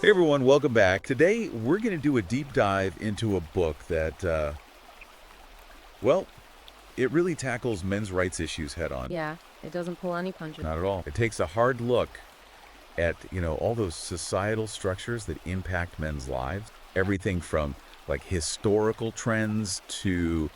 Hey everyone, welcome back. Today we're going to do a deep dive into a book that, well, it really tackles men's rights issues head on. Yeah, it doesn't pull any punches. Not at all. It takes a hard look at, all those societal structures that impact men's lives. Everything from like historical trends to,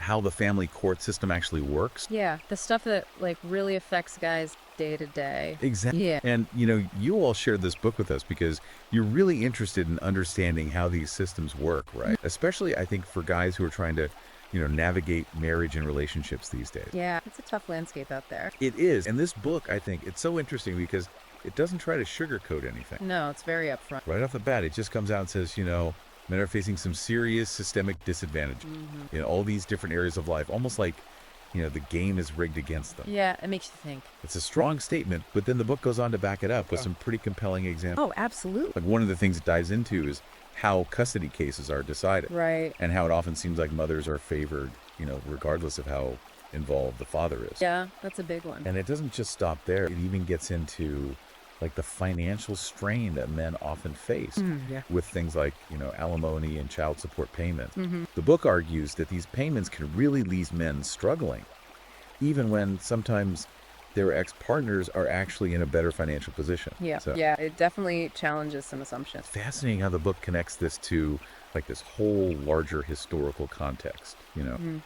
how the family court system actually works. Yeah, the stuff that really affects guys day to day. Exactly. Yeah. And, you all shared this book with us because you're really interested in understanding how these systems work, right? Especially, I think, for guys who are trying to, navigate marriage and relationships these days. Yeah, it's a tough landscape out there. It is. And this book, I think, it's so interesting because it doesn't try to sugarcoat anything. No, it's very upfront. Right off the bat, it just comes out and says, men are facing some serious systemic disadvantage in all these different areas of life, almost like, the game is rigged against them. Yeah, it makes you think. It's a strong statement, but then the book goes on to back it up with some pretty compelling examples. Oh, absolutely. Like one of the things it dives into is how custody cases are decided. Right. And how it often seems like mothers are favored, regardless of how involved the father is. Yeah, that's a big one. And it doesn't just stop there. It even gets into like the financial strain that men often face with things like, alimony and child support payments. The book argues that these payments can really leave men struggling, even when sometimes their ex-partners are actually in a better financial position. Yeah, So yeah, it definitely challenges some assumptions. fascinating how the book connects this to like this whole larger historical context.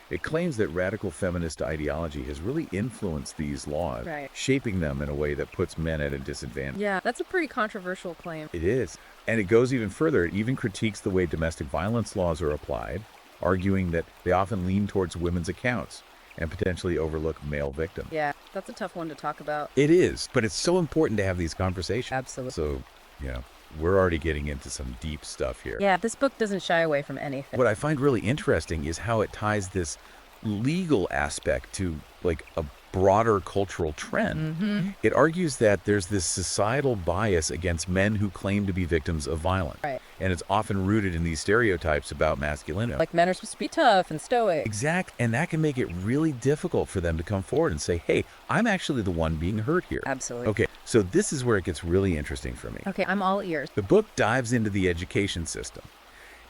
It claims that radical feminist ideology has really influenced these laws, Right. shaping them in a way that puts men at a disadvantage. Yeah, that's a pretty controversial claim. It is. And it goes even further. It even critiques the way domestic violence laws are applied, arguing that they often lean towards women's accounts and potentially overlook male victims. Yeah, that's a tough one to talk about. It is, but it's so important to have these conversations. Absolutely. So, we're already getting into some deep stuff here. Yeah, this book doesn't shy away from anything. What I find really interesting is how it ties this legal aspect to like a broader cultural trend. It argues that there's this societal bias against men who claim to be victims of violence. Right. And it's often rooted in these stereotypes about masculinity. Like men are supposed to be tough and stoic. Exact. And that can make it really difficult for them to come forward and say, hey, I'm actually the one being hurt here. Absolutely. Okay, so this is where it gets really interesting for me. Okay, I'm all ears. The book dives into the education system,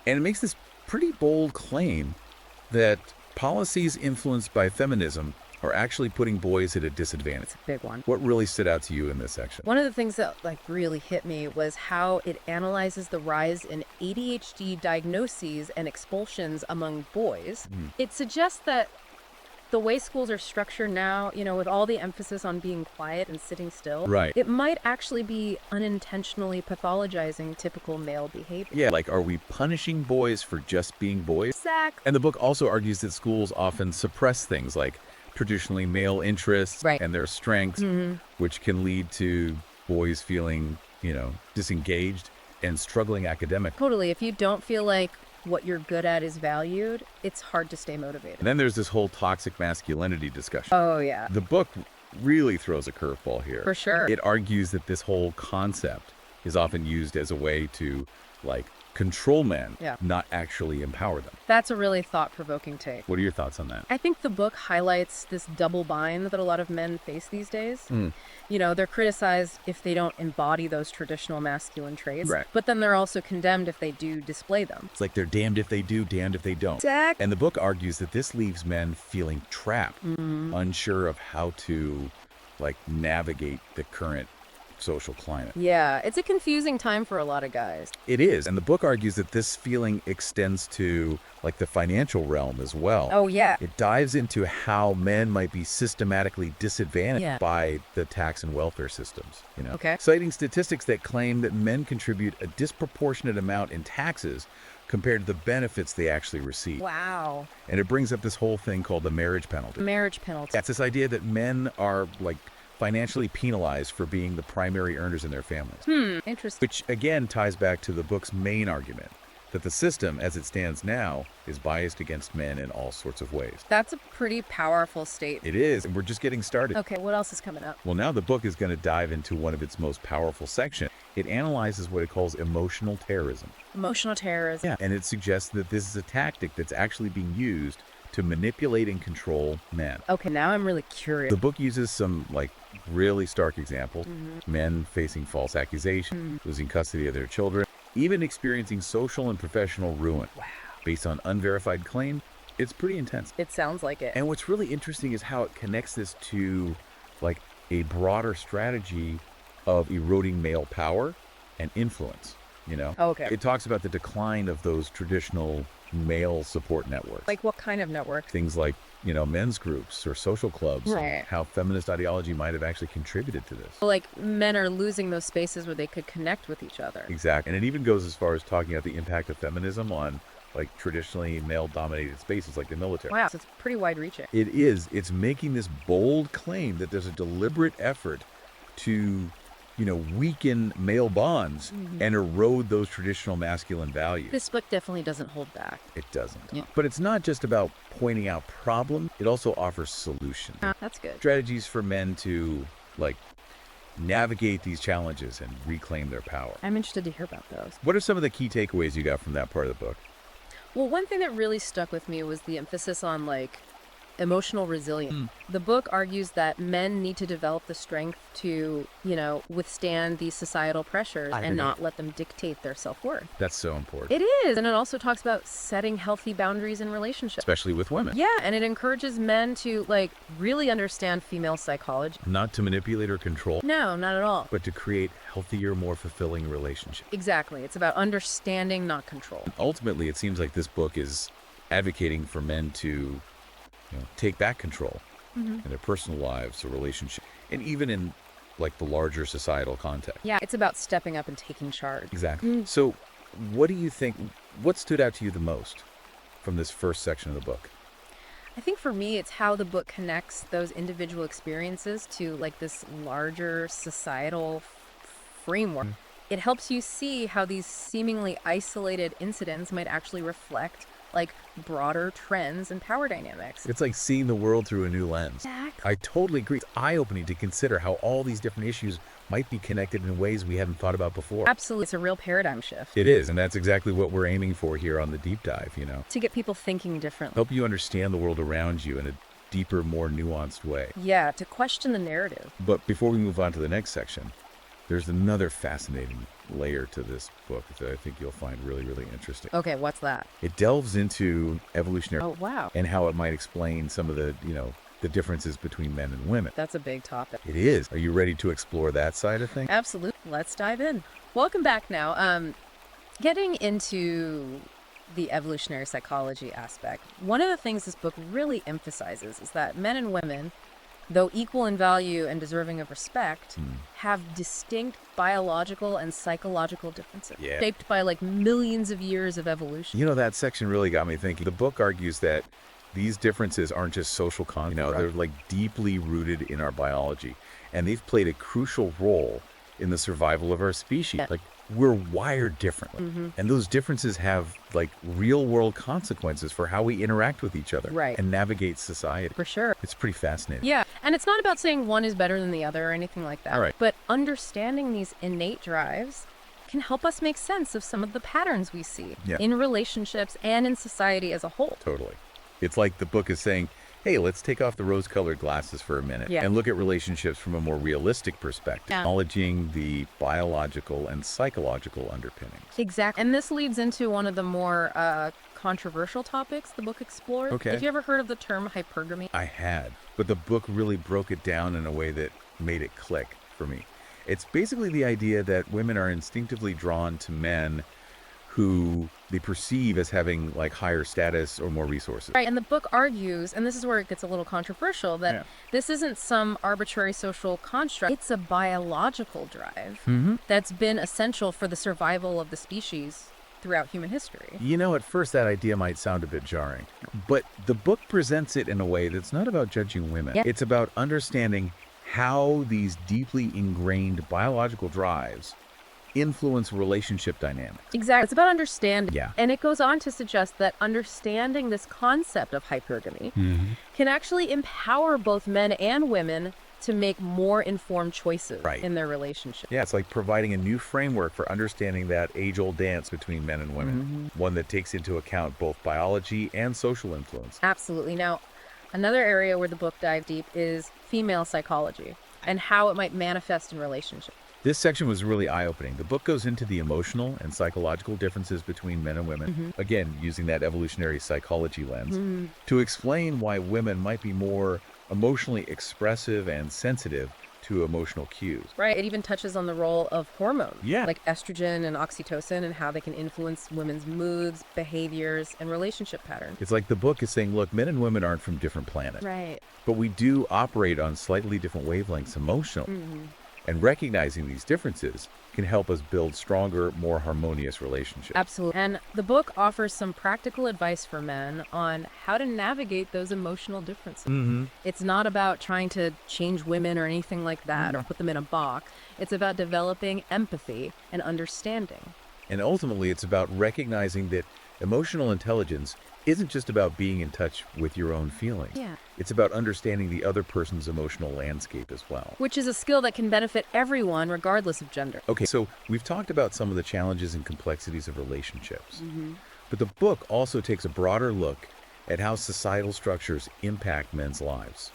and it makes this pretty bold claim that policies influenced by feminism are actually putting boys at a disadvantage. It's a big one. What really stood out to you in this section? One of the things that really hit me was how it analyzes the rise in ADHD diagnoses and expulsions among boys. It suggests that the way schools are structured now, with all the emphasis on being quiet and sitting still, Right. it might actually be unintentionally pathologizing typical male behavior. Yeah, like, are we punishing boys for just being boys? Exactly. And the book also argues that schools often suppress things like traditionally male interests Right. and their strengths, which can lead to boys feeling, disengaged and struggling academically. Totally. If you don't feel like what you're good at is valued, it's hard to stay motivated. And then there's this whole toxic masculinity discussion. Oh, yeah. The book really throws a curveball here. For sure. It argues that this whole concept is often used as a way to, like, control men, Yeah. not actually empower them. That's a really thought-provoking take. What are your thoughts on that? I think the book highlights this double bind that a lot of men face these days. They're criticized if they don't embody those traditional masculine traits, Right. but then they're also condemned if they do display them. It's like they're damned if they do, damned if they don't. Exactly. And the book argues that this leaves men feeling trapped, unsure of how to, like, navigate the current social climate. Yeah, it's a confusing time for a lot of guys. It is. And the book argues that this feeling extends to, like, the financial realm as well. Oh, yeah. It dives into how men might be systematically disadvantaged Yeah. by the tax and welfare systems, Okay. citing statistics that claim that men contribute a disproportionate amount in taxes compared to the benefits they actually receive. Wow. And it brings up this whole thing called the marriage penalty. Marriage penalty. That's this idea that men are, like, financially penalized for being the primary earners in their families. Interesting. Which again ties back to the book's main argument that the system as it stands now is biased against men in all sorts of ways. That's a pretty powerful statement. It is, and we're just getting started. Okay, what else is coming up? Well, now the book is going to dive into one of its most powerful sections. It analyzes what it calls emotional terrorism. Emotional terrorism. Yeah, and it suggests that this is a tactic that's actually being used to manipulate and control men. Okay, now I'm really curious. The book uses some, like, really stark examples. Men facing false accusations, losing custody of their children, even experiencing social and professional ruin. Wow. Based on unverified claims. It's pretty intense. It sounds like it. And what's really interesting is how it connects this to, like, a broader strategy of eroding male power and influence, you know? Okay. It talks about the decline of those traditional male support networks. Like what kind of network? Things like, you know, men's groups or social clubs. Right. How feminist ideology might have actually contributed to this. Like men are losing those spaces where they could connect with each other. Exactly. And it even goes as far as talking about the impact of feminism on, like, traditionally male-dominated spaces like the military. Wow, so it's pretty wide-reaching. It is. It's making this bold claim that there's a deliberate effort to, you know, weaken male bonds and erode those traditional masculine values. This book definitely doesn't hold back. It doesn't. Yeah. But it's not just about pointing out problems. It also offers solutions. That's good. Strategies for men to, like, navigate these challenges and reclaim their power. I'm interested to hear about those. What are some of the key takeaways you got from that part of the book? Well, one thing that really stuck with me was the emphasis on, like, emotional resilience. The book argues that men need to develop the strength to, you know, withstand these societal pressures and not let them dictate their self-worth. That's so important. It is. And it also talks about setting healthy boundaries in relationships. Especially with women. Yeah, and it encourages men to, like, really understand female psychology. Not to manipulate or control, No, not at all. but to create healthier, more fulfilling relationships. Exactly. It's about understanding, not control. Ultimately, it seems like this book is advocating for men to, you know, take back control in their personal lives or relationships, and even in, like, the larger societal context. Yeah, it's about stepping up and taking charge. Exactly. So what do you think, what stood out to you the most from this first section of the book? I think for me, it's how the book connects those individual experiences to, like, this larger societal framework. It helps you see how these seemingly isolated incidents might actually reflect, like, broader trends and power dynamics. It's like seeing the world through a new lens. Exactly. I totally agree. It's eye-opening to consider how all these different issues might be connected in ways we haven't thought about before. Absolutely. It's a real paradigm shift. It is, and that's exactly what we're aiming for here on the deep dive, you know. To get people thinking differently. Help you understand the world around you in a deeper, more nuanced way. Yeah, to question the narrative. But before we move on to the next section, there's another fascinating layer to this book that I think you'll find really, really interesting. Okay, what's that? It delves into evolutionary Oh, wow. and how it might explain some of the, you know, the differences between men and women. That's a big topic. It is. Are you ready to explore that side of things? Absolutely. Let's dive in. Welcome back now. Getting into the evolutionary psychology aspect, one of the things this book really emphasizes is that men and women, though equal in value and deserving of respect, have distinct biological and psychological differences, Yeah. shaped by, like, millions of years of evolution. You know, that section really got me thinking. The book argues that these differences aren't just social concepts. You know, they're, like, deeply rooted in our biology, and they've played a crucial role in the survival of our species. Yeah. Like, we're wired differently, and those differences have, like, real-world consequences for how we interact with each other Right. and navigate society. For sure. It's pretty fascinating. Yeah, and it's not about saying one is better than the other or anything like that. All right. But understanding these innate drives can help us make sense of some of the patterns we see Yeah. in relationships and in society as a whole. Totally. It's like the book is saying, hey, let's take off the rose-colored glasses for a minute Yeah. and look at relationships from a more realistic perspective, Yeah. acknowledging the biological and psychological underpinnings. Exactly. And this leads into one of the more controversial topics the book explores. Okay. Have you ever heard of the term hypergamy? I had, but the book really broke it down in a way that made it click for me. It's basically the idea that women are instinctively drawn to men who they perceive as having, like, higher status or more resources. Right, and the book argues, and this is where it gets a little controversial, that Yeah. this isn't some arbitrary social construct. It's a biological drive that's been essential for the survival of the species throughout human history. You know, at first that idea might sound a bit jarring, but the book presents it in a way that's not about judging women. Yeah. It's about understanding how these deeply ingrained biological drives influence relationship dynamics. Exactly. It's about understanding. Yeah. And it goes on to suggest that understanding this concept of hypergamy can actually empower both men and women to make more informed choices Right. in their relationship. Yeah, it's like providing a new framework for understanding that age-old dance between men and women, one that takes into account both biology and social influence. Absolutely. Now, another area where the book dives deep is female psychology and how it might manifest in relationships. This section was really eye-opening. The book goes into the emotional and psychological differences between men and women, again, using that evolutionary psychology lens, to explain why women might be more emotionally expressive and sensitive to emotional cues. Right. It even touches on the role of hormones, Yeah. like estrogen and oxytocin, and how they can influence women's moods, behaviors, and relationship patterns. It's like the book is saying, look, men and women aren't from different planets, Right. but we do operate on slightly different wavelengths emotionally. And recognizing these differences can help us build stronger, more harmonious relationships. Absolutely. And the book offers some practical advice for men on how to navigate those emotional differences. It's not about trying to change women or anything like that or put them in a box. It's about developing empathy and understanding. And ultimately, it's about recognizing that emotional intelligence isn't just about being in touch with your own feelings. Yeah. It's about understanding the other person's emotional landscape as well. Which is a skill that can benefit everyone regardless of gender. Okay, so we've talked about some of the challenges and complexities of relationships. But the book also takes a broader look at how societal structures impact men's lives.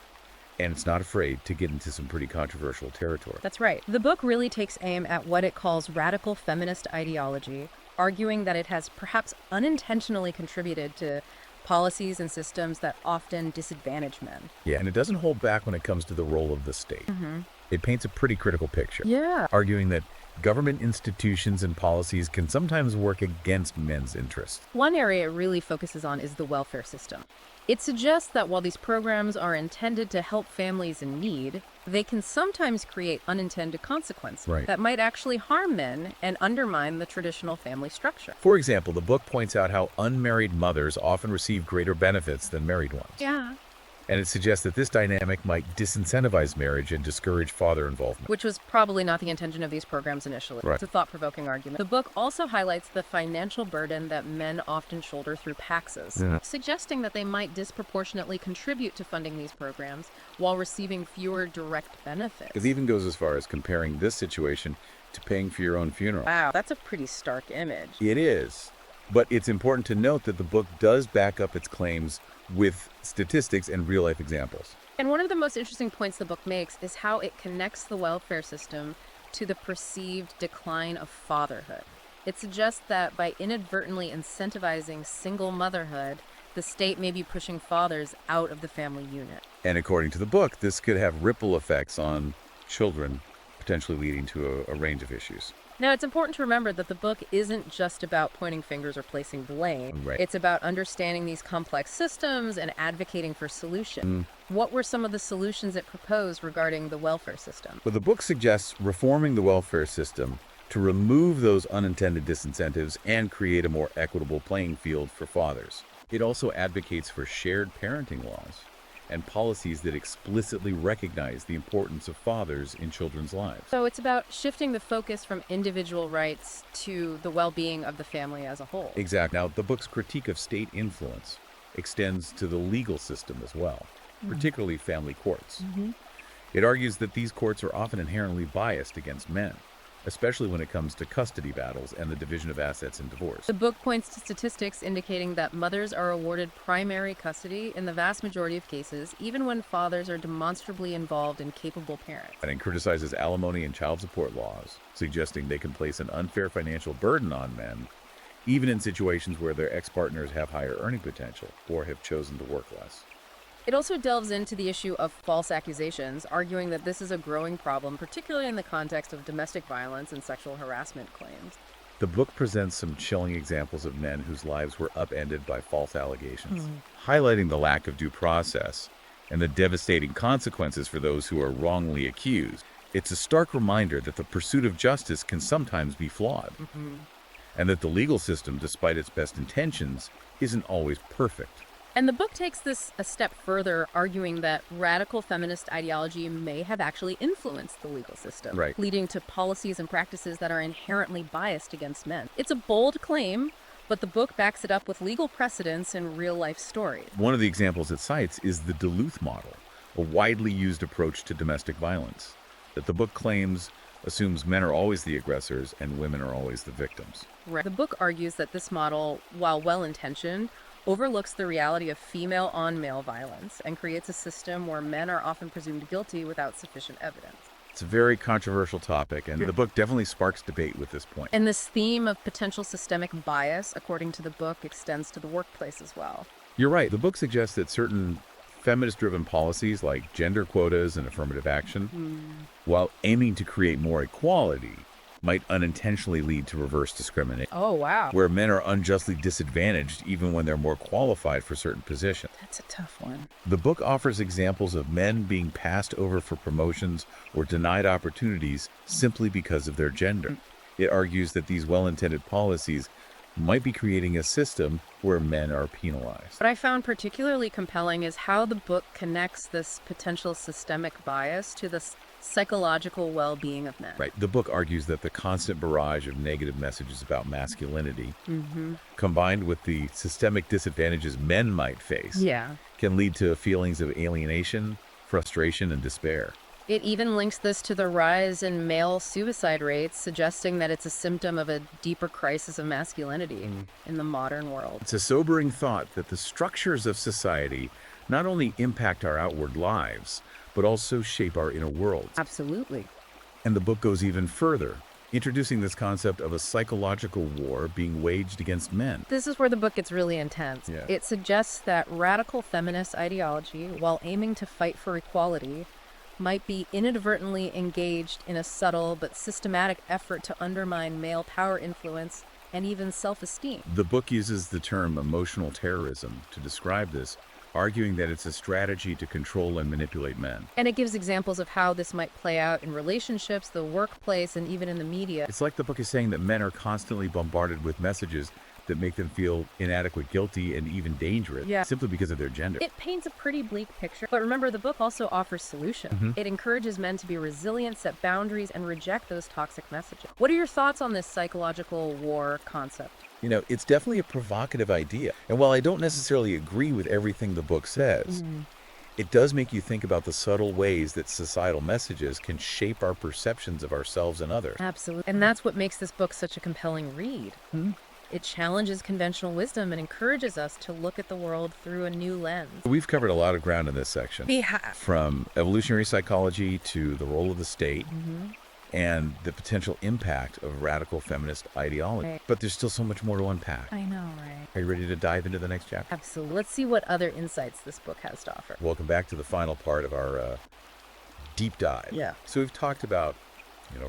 And it's not afraid to get into some pretty controversial territory. That's right. The book really takes aim at what it calls radical feminist ideology, arguing that it has perhaps unintentionally contributed to policies and systems that often disadvantage men. Yeah, and it doesn't hold back when it comes to the role of the state. It paints a pretty critical picture, Yeah. arguing that government institutions and policies can sometimes work against men's interests. One area it really focuses on is the welfare system. It suggests that while these programs are intended to help families in need, they can sometimes create unintended consequences Right. that might actually harm men and undermine the traditional family structure. For example, the book points out how unmarried mothers often receive greater benefits than married ones. Yeah. And it suggests that this dynamic might disincentivize marriage and discourage father involvement. Which was probably not the intention of these programs initially. Right. It's a thought-provoking argument. The book also highlights the financial burden that men often shoulder through taxes, suggesting that they might disproportionately contribute to funding these programs while receiving fewer direct benefits. It even goes as far as comparing this situation to paying for your own funeral. Wow, that's a pretty stark image. It is. But it's important to note that the book does back up its claims with statistics and real-life examples. And one of the most interesting points the book makes is how it connects the welfare system to the perceived decline of fatherhood. It suggests that by inadvertently incentivizing single motherhood, the state may be pushing fathers out of the family unit. And according to the book, this could have ripple effects on children, potentially leading to a range of issues. Now, it's important to remember that the book isn't just about pointing fingers or placing blame. Right. It's about understanding these complex systems and advocating for solutions. What were some of the solutions it proposed regarding the welfare system? But the book suggests reforming the welfare system to remove those unintended disincentives and create a more equitable playing field for fathers. It also advocates for shared parenting laws and policies that explicitly recognize the importance of fathers in children's lives. So it's about shifting the focus from individual rights to the well-being of the family as a whole. Exactly. Now, the book's critique of state influence extends to the legal system as well, particularly family courts. It argues that these courts are often inherently biased against men, especially when it comes to custody battles and the division of assets in divorce. The book points to statistics indicating that mothers are awarded primary custody in the vast majority of cases, even when fathers are demonstrably involved and capable parents. And it criticizes alimony and child support laws, suggesting they can place an unfair financial burden on men, even in situations where their ex-partners have higher earning potential or have chosen to work less. It also delves into the issue of false accusations, arguing that this is a growing problem, particularly in the context of domestic violence and sexual harassment claims. The book presents some chilling examples of men whose lives were upended by false allegations, highlighting the lack of due process and the devastating consequences for those who are wrongly accused. It's a stark reminder that the pursuit of justice can sometimes be flawed, and that the legal system, despite its best intentions, isn't always perfect. And the book takes this a step further, arguing that radical feminist ideology may have actually influenced the legal system, Right. leading to policies and practices that are inherently biased against men. It's a bold claim, but the book backs it up with legal precedents and real-life stories. One of the examples it cites is the Duluth model, a widely used approach to domestic violence that the book claims assumes men are always the aggressors and women are always the victims. Right. The book argues that this model, while well-intentioned, overlooks the reality of female on male violence and creates a system where men are often presumed guilty without sufficient evidence. It's a very controversial topic, and the book definitely sparks debate with this point. And this theme of potential systemic bias, according to the book, extends to the workplace as well. You're right. The book suggests that certain feminist-driven policies like gender quotas and affirmative action, while aiming to create more equality, might unintentionally lead to reverse discrimination. Oh, wow. Where men are unjustly disadvantaged even when they're more qualified for certain positions. That's a tough one. The book offers examples of men being passed over for promotions or denied opportunities simply because of their gender. It argues that these well-intended policies might be creating a system where men are penalized. What I found particularly compelling is how the book connects this potential systemic bias to the psychological well-being of men. Right. The book argues that the constant barrage of negative messages about masculinity, combined with the systemic disadvantages men might face, can lead to feelings of alienation, frustration, and despair. It even links this to the rise in male suicide rates, suggesting that it's a symptom of a deeper crisis of masculinity in the modern world. It's a sobering thought that the structures of society not only impact our outward lives, but also shape our inner world. Absolutely. And the book goes even further, introducing this concept of a psychological war being waged against men. This is where the book gets really intense. Yeah. It suggests that radical feminist ideology, while aiming to fight for equality, might be inadvertently engaged in a subtle but systematic effort to undermine male power influence and even self-esteem. The book uses the term emotional terrorism to describe this, arguing that it's a strategy to control and manipulate men. And it gives examples of how this might play out in relationships, the workplace, and even in the media. It's like the book is saying that men are constantly bombarded with messages that make them feel inadequate, guilty, and even dangerous simply because of their gender. It paints a pretty bleak picture. But remember, the book also offers solutions. It encourages men to be resilient, set boundaries, and reject those toxic messages. What are your thoughts on this psychological war concept? You know, it's definitely a provocative idea. And while I don't necessarily agree with everything the book says, it does make you think about the subtle ways that societal messages can shape our perceptions of ourselves and others. Absolutely. And that's what makes this book such a compelling read. It challenges conventional wisdom and encourages us to look at the world through a new lens. We've covered a lot of ground in this section. We have. From evolutionary psychology to the role of the state and the potential impact of radical feminist ideology. Right. But there's still so much more to unpack. I know, right? Are you ready to dive into the next chapter? Absolutely. Let's see what other insights this book has to offer. Welcome back to the final part of our deep dive. Yeah. So we've talked about,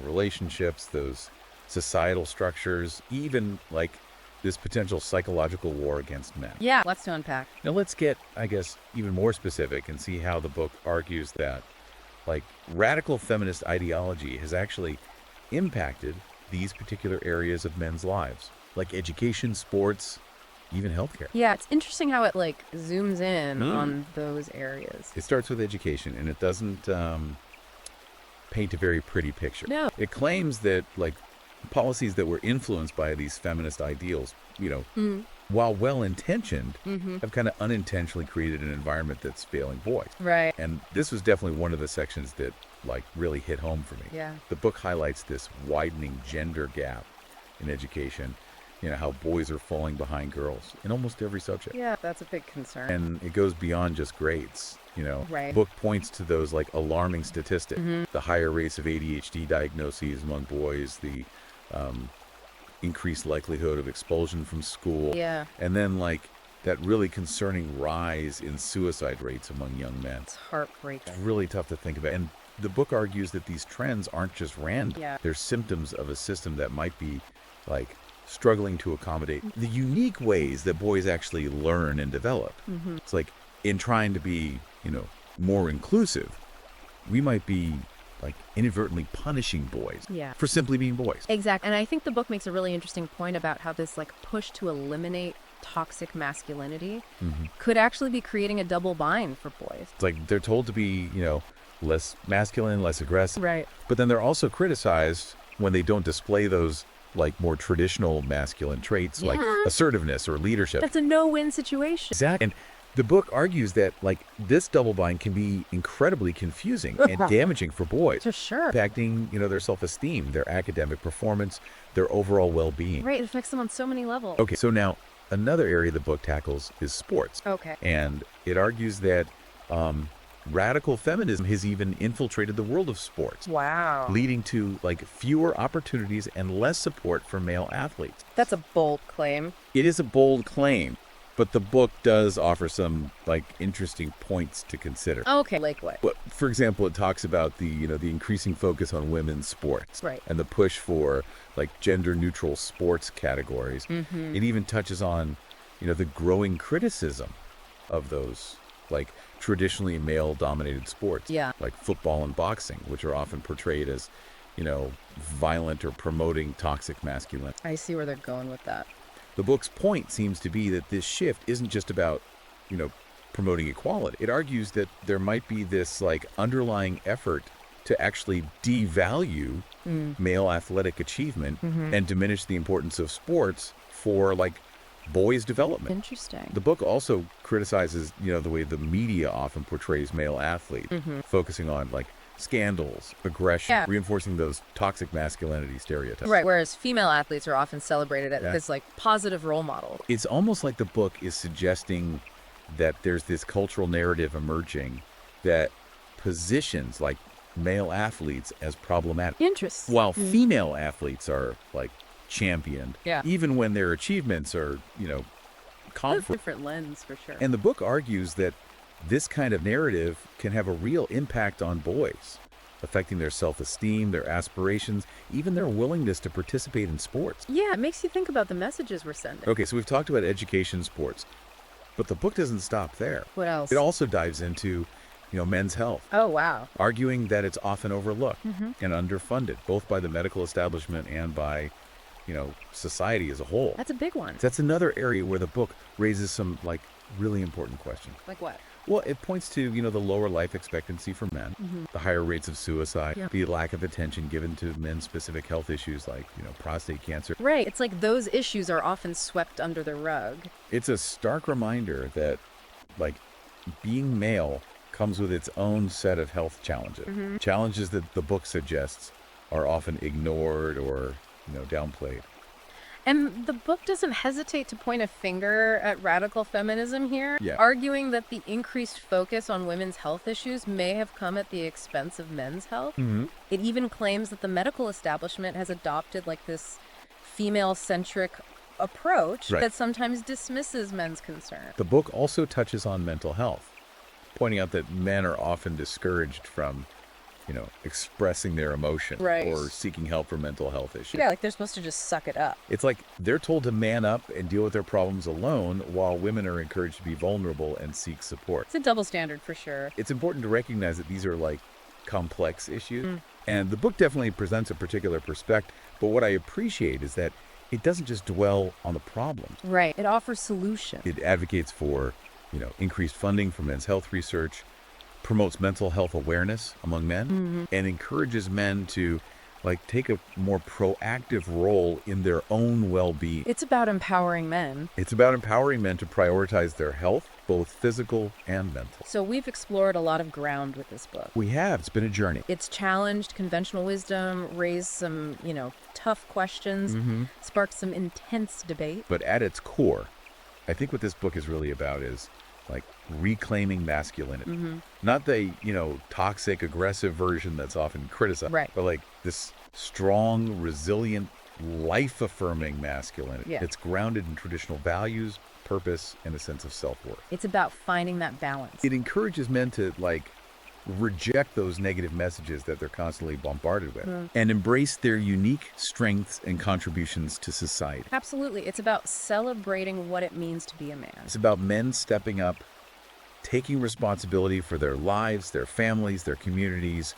relationships, those societal structures, even like this potential psychological war against men. Yeah, lots to unpack. Now let's get, I guess, even more specific and see how the book argues that, radical feminist ideology has actually impacted these particular areas of men's lives, like education, sports, even healthcare. Yeah, it's interesting how it zooms in on those areas. It starts with education, and it doesn't paint a very pretty picture. No. It claims that policies that were influenced by these feminist ideals, while well-intentioned, have kind of unintentionally created an environment that's failing boys. Right. And this was definitely one of the sections that really hit home for me. Yeah. The book highlights this widening gender gap in education, how boys are falling behind girls in almost every subject. Yeah, that's a big concern. And it goes beyond just grades. Right. Book points to those alarming statistics, the higher rates of ADHD diagnoses among boys, the increased likelihood of expulsion from school. Yeah. And then that really concerning rise in suicide rates among young men. It's heartbreaking. It's really tough to think about. And the book argues that these trends aren't just random. Yeah. They're symptoms of a system that might be struggling to accommodate the unique ways that boys actually learn and develop. It's in trying to be, more inclusive, we might be inadvertently punishing boys for simply being boys. Exactly. And I think the book makes a really interesting point about how this push to eliminate toxic masculinity could actually be creating a double bind for boys. It's they're told to be, less masculine, less aggressive. Right. But then they're also criticized when they don't display those more traditional masculine traits like assertiveness or leadership. That's a no-win situation. Exactly. And The book argues that, like, this double bind can be incredibly confusing and damaging for boys, For sure. impacting, their self-esteem, their academic performance, their overall well-being. Right, it affects them on so many levels. Okay, so now another area the book tackles is sports. Okay. And it argues that radical feminism has even infiltrated the world of sports, Wow. leading to, like, fewer opportunities and less support for male athletes. That's a bold claim. It is a bold claim, but the book does offer some, like, interesting points to consider. Okay, like what? But, for example, it talks about the increasing focus on women's sports, Right. and the push for, like, gender-neutral sports categories. Mm-hmm. It even touches on, the growing criticism of those, like, traditionally male-dominated sports, Yeah. like football and boxing, which are often portrayed as, violent or promoting toxic masculinity. I see where they're going with that. The book's point seems to be that this shift isn't just about, promoting equality. It argues that there might be this, like, underlying effort to actually devalue male athletic achievement and diminish the importance of sports for, like, boys' development. Interesting. The book also criticizes, the way the media often portrays male athletes, focusing on, like, scandals, aggression, reinforcing those toxic masculinity stereotypes. Right, whereas female athletes are often celebrated as this, like, positive role model. It's almost like the book is suggesting that there's this cultural narrative emerging that positions, like, male athletes as problematic, Interesting. while female athletes are, like, championed, Yeah. even when their achievements are, That's a comfort. different lens, for sure. And the book argues that this kind of narrative can have a real impact on boys, affecting their self-esteem, their aspirations, even their willingness to participate in sports. Yeah, it makes you think about the messages we're sending. Okay, so we've talked about education, sports, but the book doesn't stop there. What else? It also dives into, men's health, Oh, wow. arguing that it's often overlooked and underfunded, both by the medical establishment and by, society as a whole. That's a big one. That's another area where the book raises some, like, really important questions. Like what? Well, it points to, the lower life expectancy for men, the higher rates of suicide, the lack of attention given to men's specific health issues like, prostate cancer. Right. It's like those issues are often swept under the rug. It's a stark reminder that, like, being male comes with its own set of health challenges. Challenges that the book suggests are often ignored or, downplayed. And the book doesn't hesitate to point a finger at radical feminism here, Yeah. arguing that the increased focus on women's health issues may have come at the expense of men's health. It even claims that the medical establishment has adopted, like, this female-centric approach Right. that sometimes dismisses men's concerns. The book also touches on mental health, pointing out that men are often discouraged from, expressing their emotion Right. or seeking help for mental health issues. Yeah, like they're supposed to just suck it up. It's like they're told to man up and deal with their problems alone, while women are encouraged to be vulnerable and seek support. It's a double standard for sure. It's important to recognize that these are, like, complex issues. And the book definitely presents a particular perspective. But what I appreciate is that it doesn't just dwell on the problems. Right. It offers solutions. It advocates for, increased funding for men's health research, promotes mental health awareness among men, and encourages men to, like, take a more proactive role in their own well-being. It's about empowering men. It's about empowering men to prioritize their health, both physical and mental. So we've explored a lot of ground with this book. We have. It's been a journey. It's challenged conventional wisdom, raised some, tough questions, sparked some intense debate. But at its core, I think what this book is really about is, like, reclaiming masculinity. Not the, toxic, aggressive version that's often criticized, Right. but, like, this strong, resilient, life-affirming masculinity. Yeah. It's grounded in traditional values, purpose, and a sense of self-worth. It's about finding that balance. It encourages men to, like, reject those negative messages that they're constantly bombarded with and embrace their unique strengths and contributions to society. Absolutely. It's about celebrating what it means to be a man. It's about men stepping up, taking responsibility for their lives, their families, their communities,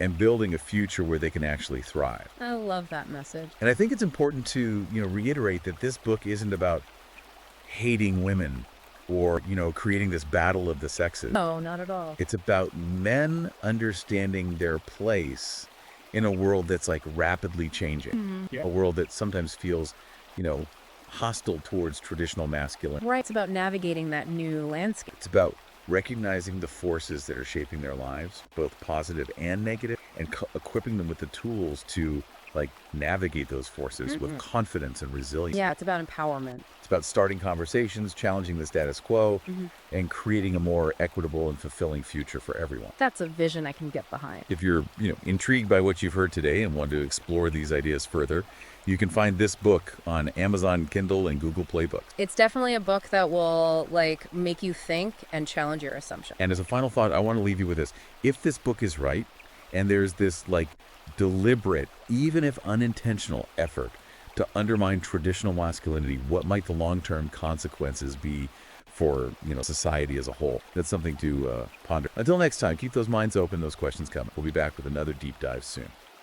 and building a future where they can actually thrive. I love that message. And I think it's important to, reiterate that this book isn't about hating women or, creating this battle of the sexes. No, not at all. It's about men understanding their place in a world that's, like, rapidly changing. A world that sometimes feels, hostile towards traditional masculinity. Right. It's about navigating that new landscape. It's about recognizing the forces that are shaping their lives, both positive and negative, and equipping them with the tools to navigate those forces with confidence and resilience. Yeah, it's about empowerment. It's about starting conversations, challenging the status quo, and creating a more equitable and fulfilling future for everyone. That's a vision I can get behind. If you're, intrigued by what you've heard today and want to explore these ideas further, you can find this book on Amazon Kindle and Google Play Books. It's definitely a book that will make you think and challenge your assumptions. And as a final thought, I want to leave you with this. If this book is right, and there's this deliberate, even if unintentional effort to undermine traditional masculinity, what might the long-term consequences be for, society as a whole? That's something to ponder. Until next time, keep those minds open, those questions coming. We'll be back with another deep dive soon.